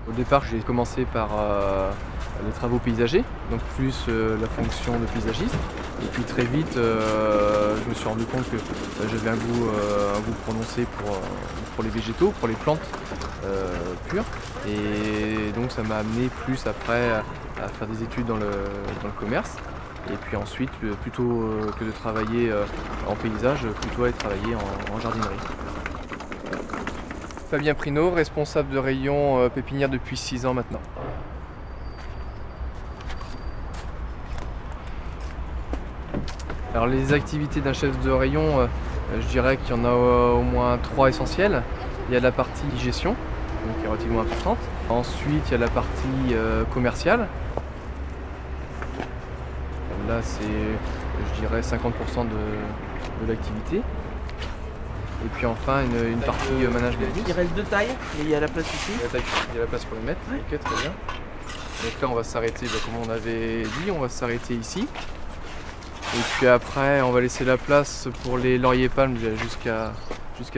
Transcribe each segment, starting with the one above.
Au départ, j'ai commencé par les travaux paysagers, donc plus la fonction de paysagiste. Et puis très vite, je me suis rendu compte que j'avais un goût prononcé pour les végétaux, pour les plantes pures. Et donc ça m'a amené plus après à faire des études dans le commerce. Et puis ensuite, plutôt que de travailler en paysage, plutôt aller travailler en jardinerie. Fabien Prinault, responsable de rayon pépinière depuis 6 ans maintenant. Alors les activités d'un chef de rayon, je dirais qu'il y en a au moins 3 essentielles. Il y a la partie gestion, donc qui est relativement importante. Ensuite, il y a la partie commerciale. Là, c'est, je dirais, 50% de l'activité. Et puis enfin, une partie management. Il reste 2 tailles et il y a la place ici. Il y a la place pour les mettre. Ouais. Ok, très bien. Donc là, on va s'arrêter, comme on avait dit, on va s'arrêter ici. Et puis après, on va laisser la place pour les lauriers palmes jusqu'à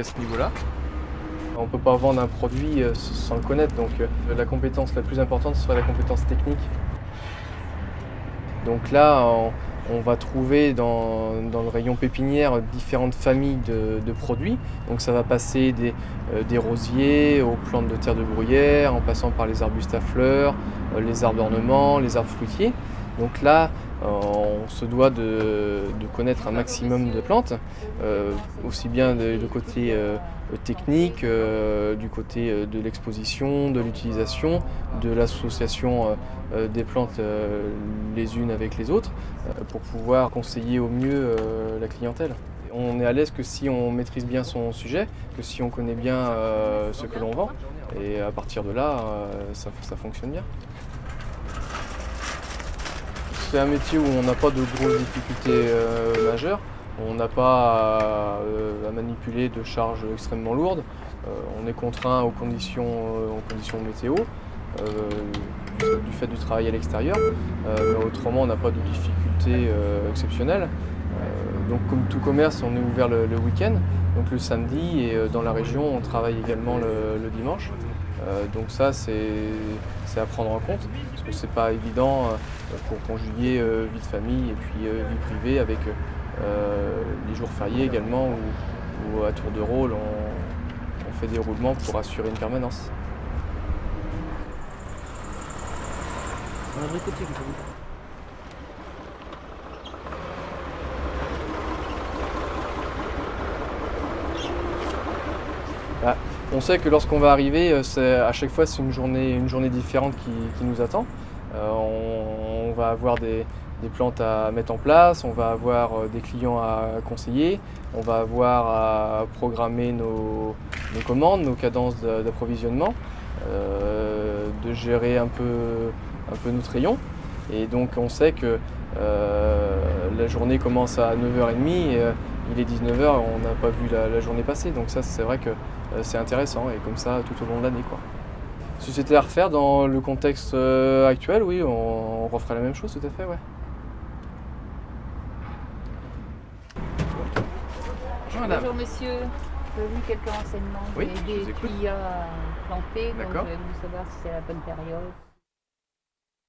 ce niveau-là. On ne peut pas vendre un produit sans le connaître, donc la compétence la plus importante, ce sera la compétence technique. Donc là, on va trouver dans le rayon pépinière différentes familles de produits. Donc ça va passer des rosiers aux plantes de terre de bruyère, en passant par les arbustes à fleurs, les arbres d'ornement, les arbres fruitiers. Donc là, on se doit de connaître un maximum de plantes, aussi bien du côté technique, du côté de l'exposition, de l'utilisation, de l'association des plantes les unes avec les autres, pour pouvoir conseiller au mieux la clientèle. On est à l'aise que si on maîtrise bien son sujet, que si on connaît bien ce que l'on vend, et à partir de là, ça fonctionne bien. C'est un métier où on n'a pas de grosses difficultés majeures. On n'a pas à manipuler de charges extrêmement lourdes. On est contraint aux conditions météo, du fait du travail à l'extérieur. Mais autrement, on n'a pas de difficultés exceptionnelles. Donc comme tout commerce, on est ouvert le week-end, donc le samedi, et dans la région, on travaille également le dimanche. Donc ça, c'est à prendre en compte, parce que c'est pas évident pour conjuguer vie de famille et puis vie privée avec les jours fériés également, où à tour de rôle, on fait des roulements pour assurer une permanence. On sait que lorsqu'on va arriver, à chaque fois c'est une journée différente qui nous attend. On va avoir des plantes à mettre en place, on va avoir des clients à conseiller, on va avoir à programmer nos commandes, nos cadences d'approvisionnement, de gérer un peu notre rayon. Et donc on sait que la journée commence à 9h30 et il est 19h, on n'a pas vu la journée passer. Donc ça, c'est vrai que c'est intéressant, et comme ça tout au long de l'année, quoi. Si c'était à refaire dans le contexte actuel, oui, on referait la même chose, tout à fait, ouais. Bonjour madame. Bonjour monsieur, j'ai vu quelques renseignements. Oui, des tuyas plantés, donc je D'accord. voulais savoir si c'est la bonne période.